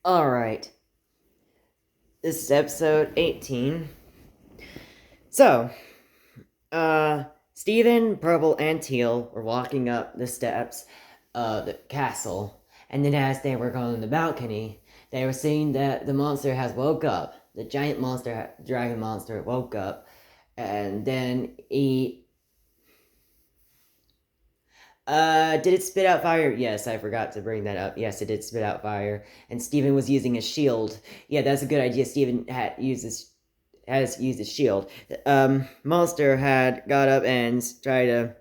Alright, this is episode 18. So, Steven, Purple, and Teal were walking up the steps of the castle, and then as they were going on the balcony, they were seeing that the monster has woke up. The giant monster, dragon monster, woke up, and then he did it spit out fire? Yes, I forgot to bring that up. Yes, it did spit out fire. And Steven was using a shield. Yeah, that's a good idea. Steven has used his shield. Monster had got up and tried to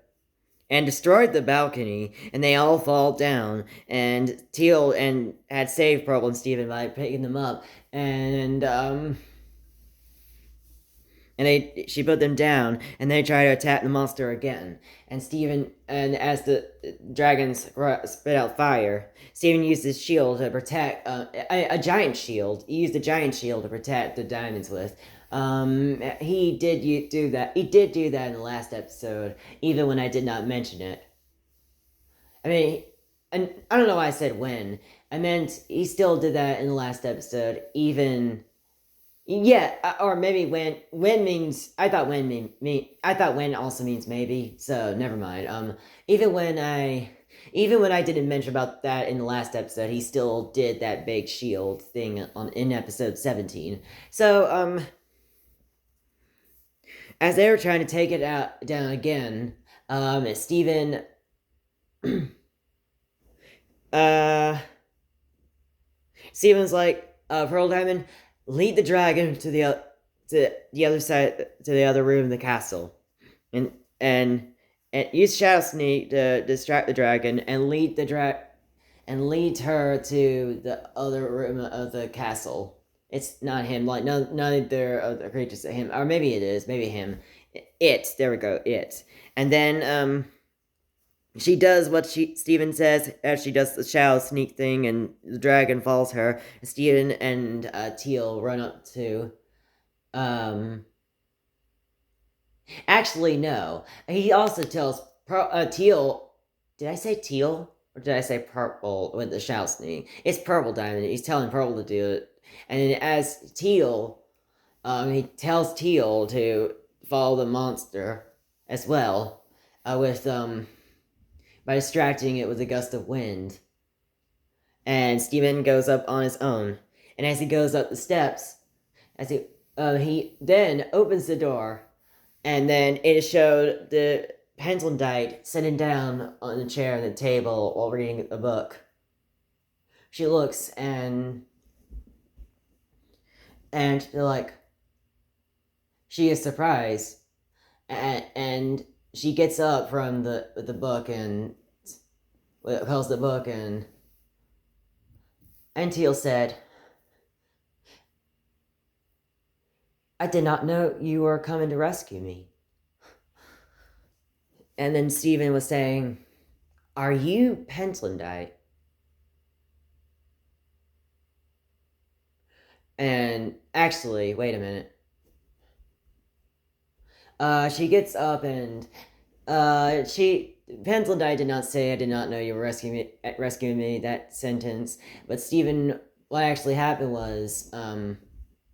and destroyed the balcony, and they all fall down. And Teal and had saved Purple and Steven by picking them up, and she put them down, and they try to attack the monster again. And Steven, and as the dragons spit out fire, Steven used his shield to protect a giant shield. He used a giant shield to protect the diamonds with. He did do that. He did do that in the last episode, even when I did not mention it. I mean, and I don't know why I said when. I meant he still did that in the last episode, even. Yeah, or maybe when means I thought when I thought when also means maybe. So never mind. Even when I didn't mention about that in the last episode, he still did that big shield thing on in episode 17. So as they were trying to take it out down again, Steven uh Steven's like, Pearl Diamond, lead the dragon to the other side, to the other room of the castle, and and and use Shadow Sneak to distract the dragon and lead her to the other room of the castle. It's not him, like none of the creatures, him, or maybe it is, maybe him. It. There we go. It. And then she does what Steven says as she does the shadow sneak thing, and the dragon follows her. Steven and Teal run up to. Um, Actually, no. He also tells Teal. Did I say Teal or did I say Purple with the shadow sneak? It's Purple Diamond. He's telling Purple to do it, and then as Teal, he tells Teal to follow the monster as well, with by distracting it with a gust of wind. And Steven goes up on his own. And as he goes up the steps, he then opens the door, and then it showed the Pentelandite sitting down on the chair at the table while reading a book. She looks and like she is surprised, and she gets up from the book and calls the book, and Teal said, "I did not know you were coming to rescue me." And then Steven was saying, "Are you Pentlandite?" And actually, wait a minute. She gets up and Pentlandite did not say, "I did not know you were rescuing me," that sentence. But Steven, what actually happened was,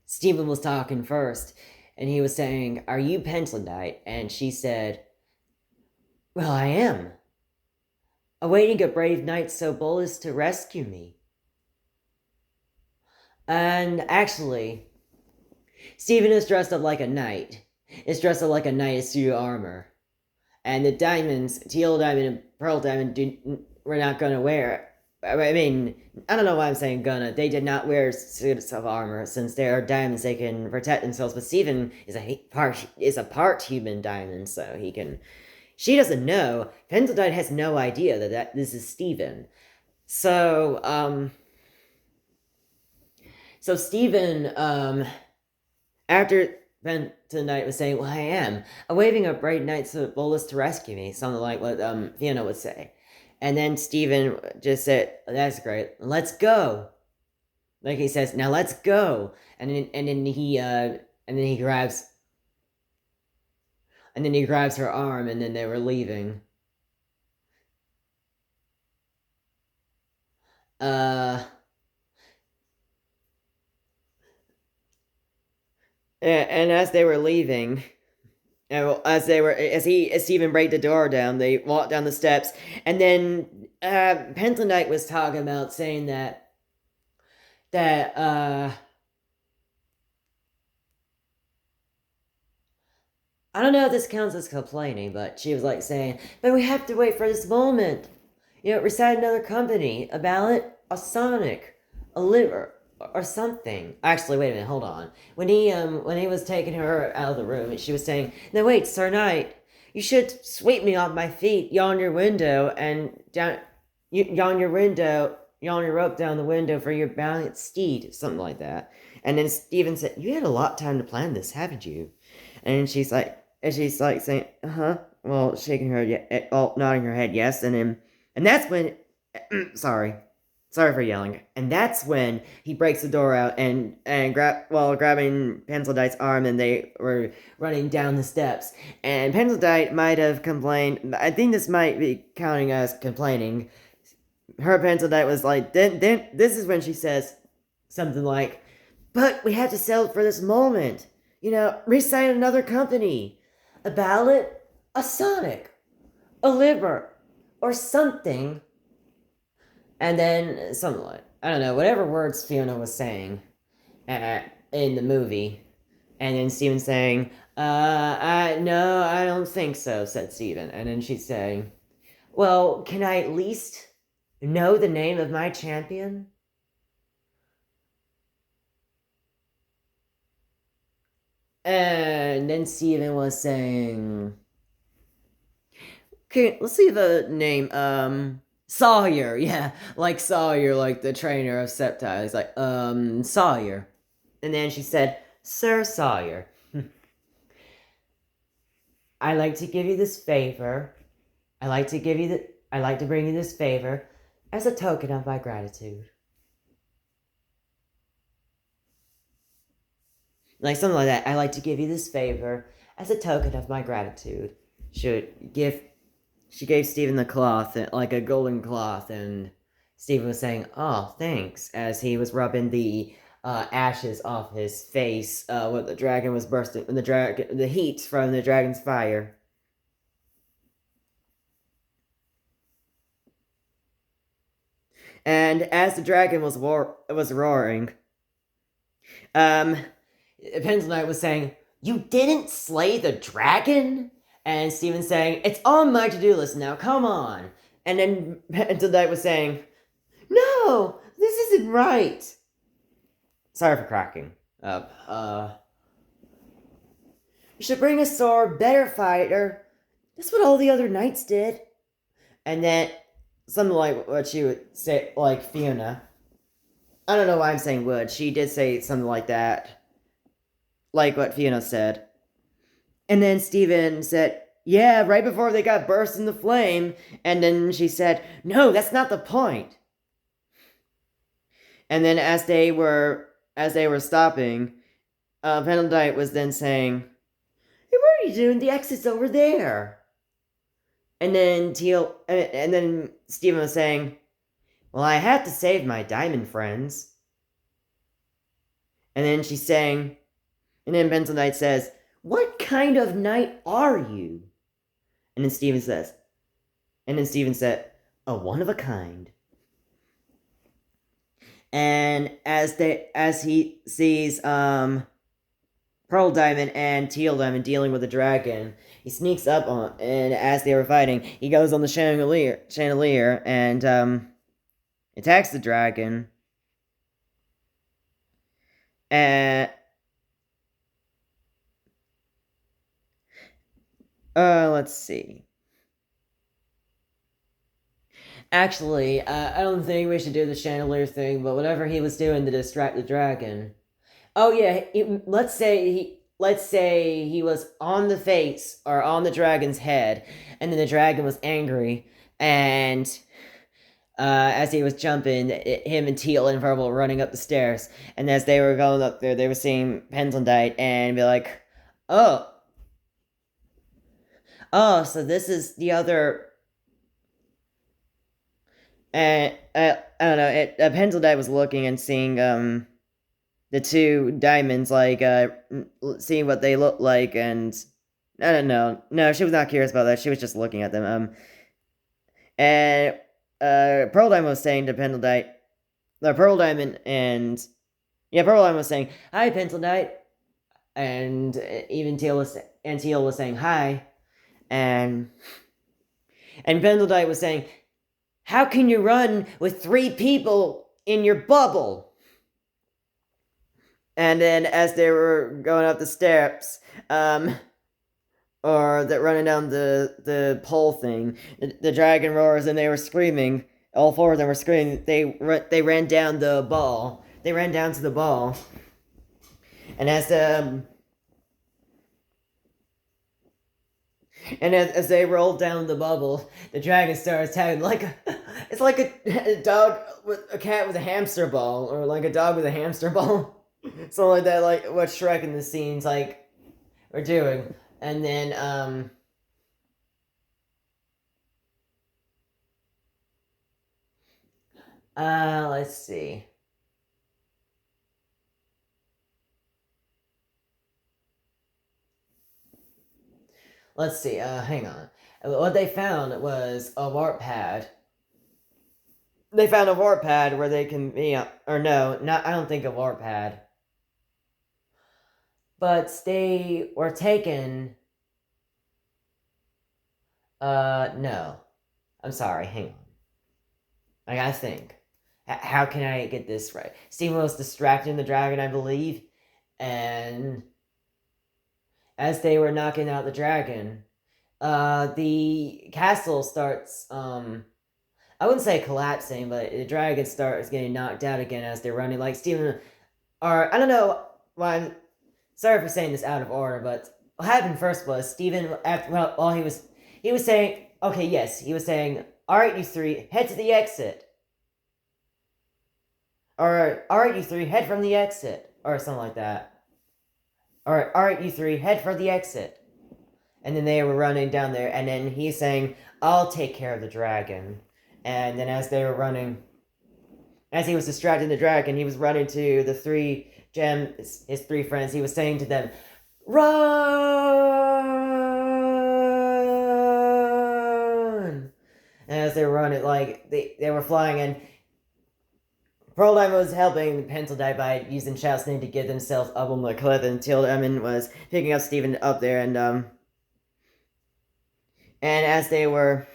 Steven was talking first, and he was saying, "Are you Pentlandite?" And she said, "Well, I am. Awaiting a brave knight so bold as to rescue me." And actually, Steven is dressed up like a knight. Is dressed up like a knight in suit armor. And the diamonds, Teal Diamond and Pearl Diamond, were not gonna wear. I mean, I don't know why I'm saying gonna. They did not wear suits of armor since they are diamonds. They can protect themselves. But Steven is a part human diamond, so he can. She doesn't know. Pendledite has no idea that this is Steven. So Steven, after Ben tonight was saying, "Well, I am awaiting a bright night so boldest to rescue me," something like what Fiona would say. And then Steven just said, "That's great. Let's go." Like he says, "Now let's go." And then he grabs her arm, and then they were leaving. Uh And as they were leaving, as Stephen break the door down, they walked down the steps, and then Pentlandite was talking about saying that I don't know if this counts as complaining, but she was like saying, but we have to wait for this moment. Recite another company, a ballot, a sonic, a liver, or something. Actually, wait a minute, hold on. When he was taking her out of the room, she was saying, "No, wait, Sir Knight, you should sweep me off my feet, yawn your window, and down, yawn your window, yawn your rope down the window for your valiant steed," something like that. And then Stephen said, "You had a lot of time to plan this, haven't you?" And she's like saying, "Uh huh." Well, shaking her, nodding her head, yes. And that's when, sorry for yelling. And that's when he breaks the door out and grabbing Pencildite's arm, and they were running down the steps. And Pencildite might have complained. I think this might be counting as complaining. Her Pencildite was like, then this is when she says something like, "But we had to sell for this moment. Resign another company, a ballot, a sonic, a liver, or something." And then something like, I don't know, whatever words Fiona was saying in the movie. And then Steven saying, no, I don't think so, said Steven. And then she's saying, "Well, can I at least know the name of my champion?" And then Steven was saying, "Okay, let's see the name. Sawyer, yeah, like Sawyer, like the trainer of Septile." He's like, Sawyer. And then she said, "Sir Sawyer, I like to give you this favor. I like to bring you this favor as a token of my gratitude." Like something like that. "I like to give you this favor as a token of my gratitude." Should give She gave Stephen the cloth, like a golden cloth, and Stephen was saying, "Oh, thanks," as he was rubbing the ashes off his face when the dragon was bursting, when the heat from the dragon's fire. And as the dragon was roaring, um, Knight was saying, "You didn't slay the dragon?" And Stephen saying, "It's on my to-do list now, come on." And then Knight was saying, "No, this isn't right." Sorry for cracking up. "You should bring a sword, better fighter. That's what all the other knights did." And then something like what she would say, like Fiona. I don't know why I'm saying would. She did say something like that, like what Fiona said. And then Stephen said, "Yeah, right before they got burst into flame." And then she said, "No, that's not the point." And then as they were stopping, Penaldite was then saying, "Hey, what are you doing? The exit's over there." And then Stephen was saying, "Well, I had to save my diamond friends." And then she's saying, and then Pencil Knight says, "What kind of knight are you?" And then Stephen said, "A one of a kind." And as he sees Pearl Diamond and Teal Diamond dealing with the dragon, he sneaks up on, and as they were fighting, he goes on the chandelier and attacks the dragon. And let's see. Actually, I don't think we should do the chandelier thing, but whatever he was doing to distract the dragon. Oh yeah, let's say he was on the face or on the dragon's head, and then the dragon was angry, and as he was jumping, him and Teal and Verbal were running up the stairs, and as they were going up there, they were seeing Pendlandite and be like, "Oh, oh, so this is the other." And I don't know. Pendlandite was looking and seeing the two diamonds, like seeing what they look like, and I don't know. No, she was not curious about that. She was just looking at them. And Pearl Diamond was saying to Pendledite, the Pearl Diamond and yeah, Pearl Diamond was saying, "Hi, Pendledite," and even Teal was saying hi, and Pendledite was saying, "How can you run with 3 people in your bubble?" And then as they were going up the steps, or that running down the pole thing, the dragon roars and they were screaming. All 4 of them were screaming. They ran down the ball. They ran down to the ball, and as they rolled down the bubble, the dragon started attacking it's like a dog with a cat with a hamster ball, or like a dog with a hamster ball, something like that. Like what Shrek in the scenes like were doing, and then let's see. Let's see. Hang on. What they found was a warp pad. They found a warp pad where they can be, or no, not. I don't think a warp pad. But they were taken. No. I'm sorry. Hang on. I gotta think. How can I get this right? Steven was distracting the dragon, I believe, and as they were knocking out the dragon, the castle starts I wouldn't say collapsing, but the dragon starts getting knocked out again as they're running. Like Steven, or I don't know why. Sorry for saying this out of order, but what happened first was Steven, while he was saying, okay, yes, he was saying, all right, you 3, head to the exit. Or all right, you 3, head from the exit, or something like that. Or all right, you 3, head for the exit. And then they were running down there, and then he's saying, I'll take care of the dragon. And then as they were running, as he was distracting the dragon, he was running to the 3 gems, his 3 friends. He was saying to them, run! And as they were running, like, they were flying, and Pearl Diamond was helping Pendledite by using Shout's name to get themselves up on the cliff, and Teal Diamond was picking up Steven up there, and as they were,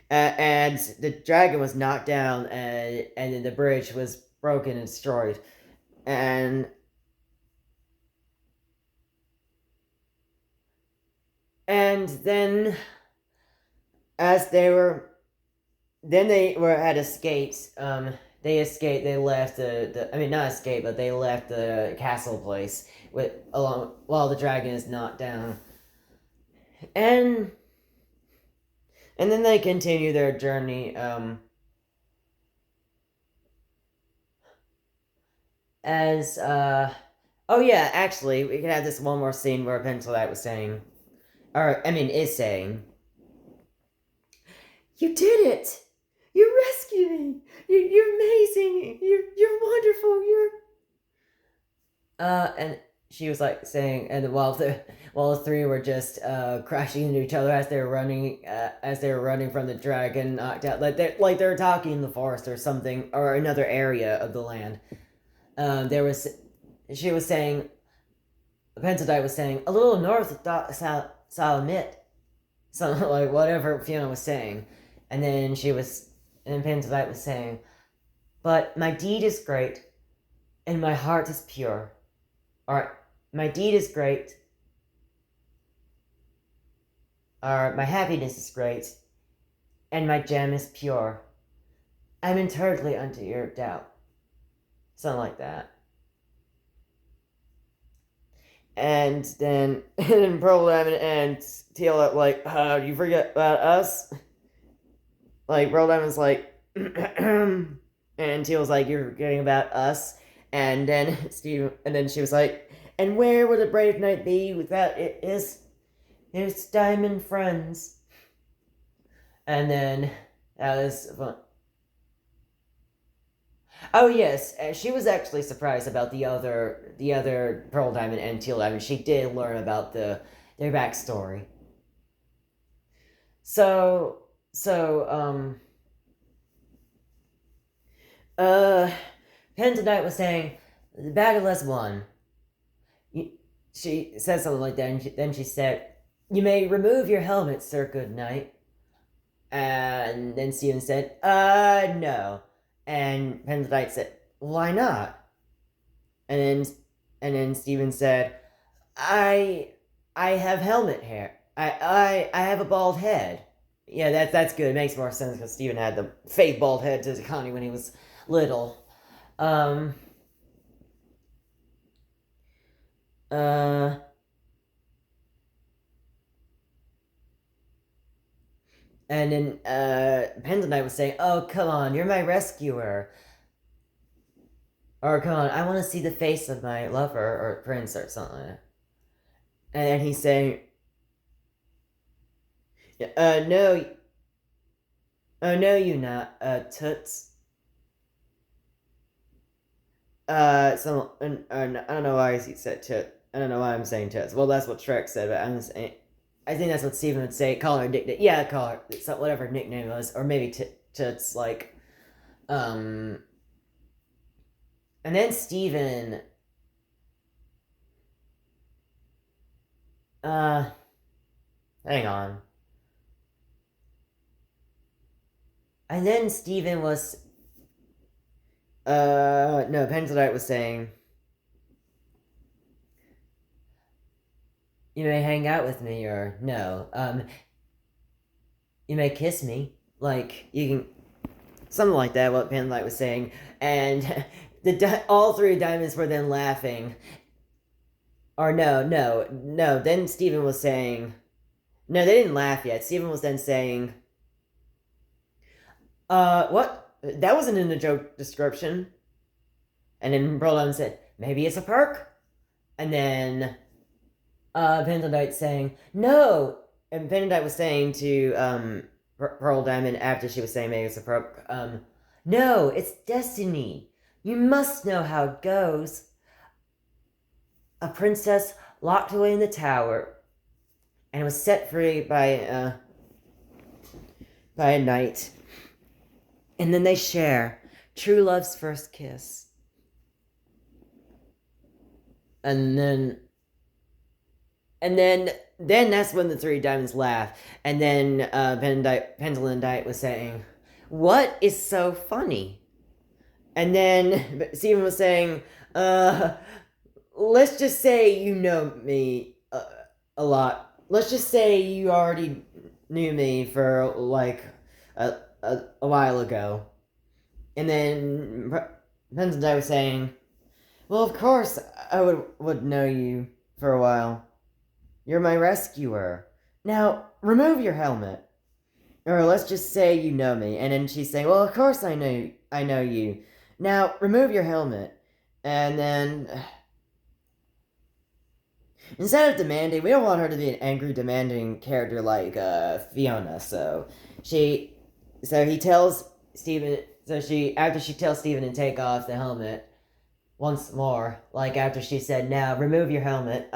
and the dragon was knocked down, and then the bridge was broken and destroyed, and then as they were, then they were had escaped. They escaped. They left I mean, not escaped, but they left the castle place with along while the dragon is knocked down, and then they continue their journey. As oh yeah, actually, we can have this one more scene where Pendledite was saying, or I mean, is saying, "You did it! You rescued me! You're amazing! You're wonderful! You're..." And she was like saying, and while the 3 were just crashing into each other as they were running from the dragon, knocked out, like they were talking in the forest or something, or another area of the land. She was saying, Pendledite was saying, a little north of Salamit, something like whatever Fiona was saying, and then Pendledite was saying, but my deed is great, and my heart is pure. Or my deed is great, or my happiness is great, and my gem is pure. I'm entirely under your doubt. Something like that. And then Pearl Diamond and Teal like, you forget about us? Like, Pearl Diamond's like, and Teal's like, you're forgetting about us? And then she was like, and where would a brave knight be without his diamond friends? And then that was fun. Oh yes, she was actually surprised about the other Pearl Diamond and Teal Diamond. She did learn about their backstory. So so uh Pentanite was saying the battle has won. You, she said something like that, and then she said, "You may remove your helmet, Sir Goodnight." And then Steven said, no." And Pentanite said, "Why not?" And then Steven said, I I have helmet hair. I have a bald head. Yeah, that's good. It makes more sense because Steven had the fake bald head to Connie when he was little. Um uh and then Pendleton was saying, "Oh, come on, you're my rescuer." Or, "Come on, I want to see the face of my lover or prince," or something like that. And then he's saying, no, oh, no, you not, toots. I don't know why he said toot. I don't know why I'm saying toots. Well, that's what Shrek said, but I'm saying, I think that's what Steven would say. Call her nickname. Yeah, call her whatever her nickname was, or maybe toots. Um, and then Steven, uh, hang on. And then Steven was, no, Penzelite was saying, "You may hang out with me," or no, "You may kiss me." Like, you can, something like that, what Penlight was saying. And all three diamonds were then laughing. Or no. Then Steven was saying, no, they didn't laugh yet. Steven was then saying, what? That wasn't in the joke description. And then Brolin said, "Maybe it's a perk." And then Pendledite saying, "No." And Pendledite was saying to Pearl Diamond after she was saying maybe it's a perk, "No, it's destiny. You must know how it goes. A princess locked away in the tower and was set free by a knight. And then they share true love's first kiss. And then that's when the three diamonds laugh. And then Pendleton was saying, "What is so funny?" And then Steven was saying, let's just say you know me a lot. Let's just say you already knew me for like a while ago." And then Pendleton was saying, "Well, of course I would know you for a while. You're my rescuer. Now, remove your helmet. Or let's just say you know me." And then she's saying, "Well, of course I know you. Now, remove your helmet." And then, instead of demanding, we don't want her to be an angry, demanding character like Fiona. She, so he tells Steven, after she tells Steven to take off the helmet once more, like after she said, "Now, remove your helmet,"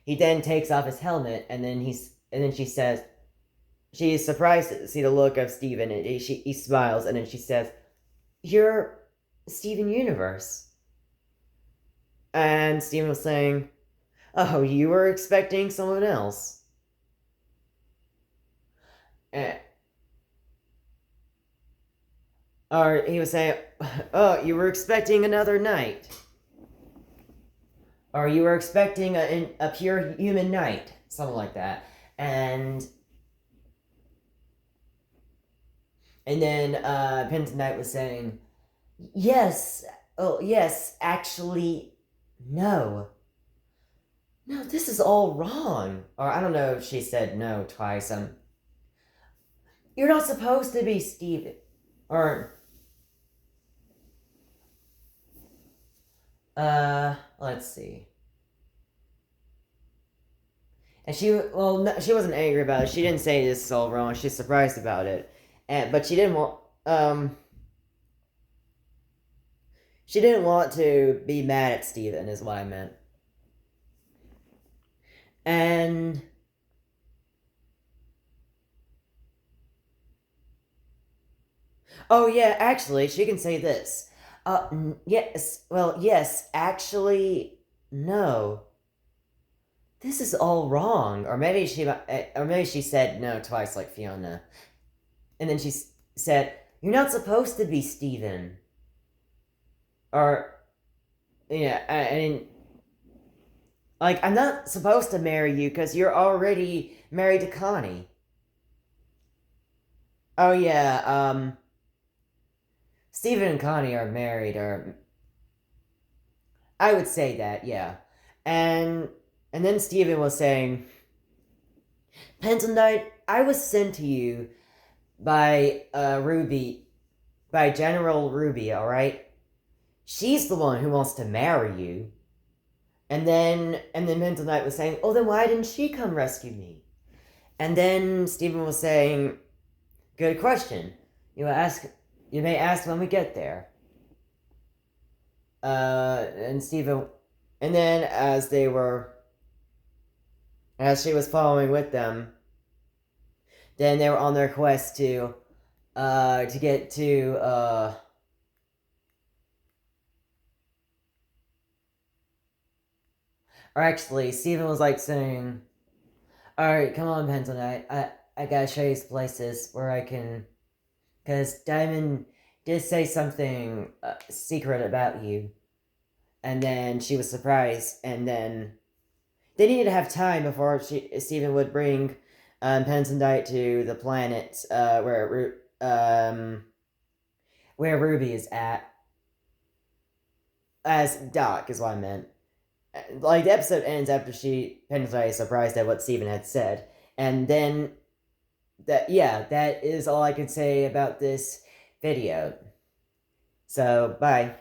he then takes off his helmet, and then she says, she is surprised to see the look of Steven, and he smiles, and then she says, "You're Steven Universe." And Steven was saying, "Oh, you were expecting someone else." Eh, or he was saying, "Oh, you were expecting another knight." Or you were expecting a pure human knight. Something like that. And then Penitent Knight was saying, "Yes, oh, yes, actually, no. No, this is all wrong." Or I don't know if she said no twice. "You're not supposed to be Steven." Or, let's see. And no, she wasn't angry about it. She didn't say this is all wrong. She's surprised about it. But she didn't want, She didn't want to be mad at Steven, is what I meant. And oh yeah, actually, she can say this. Yes, well, yes, actually, no. This is all wrong. Or maybe she said no twice like Fiona. And then she said, "You're not supposed to be Steven." Or, yeah, I mean, like, I'm not supposed to marry you because you're already married to Connie. Oh, yeah, Steven and Connie are married, or I would say that, yeah. And and then Steven was saying, "Pencil Knight, I was sent to you by Ruby, by General Ruby, alright? She's the one who wants to marry you." And then Pencil Knight was saying, "Oh, then why didn't she come rescue me?" And then Steven was saying, "Good question. You ask you may ask when we get there." And Steven and then as she was following with them, then they were on their quest to get to or actually Steven was like saying, "Alright, come on, Pencil Knight. I gotta show you places where I can," because Diamond did say something secret about you. And then she was surprised, and then they needed to have time before Steven would bring Pensendite to the planet where Ruby is at. As Doc is what I meant. Like, the episode ends after Pensendite is surprised at what Steven had said. And then, that is all I can say about this video. So, bye.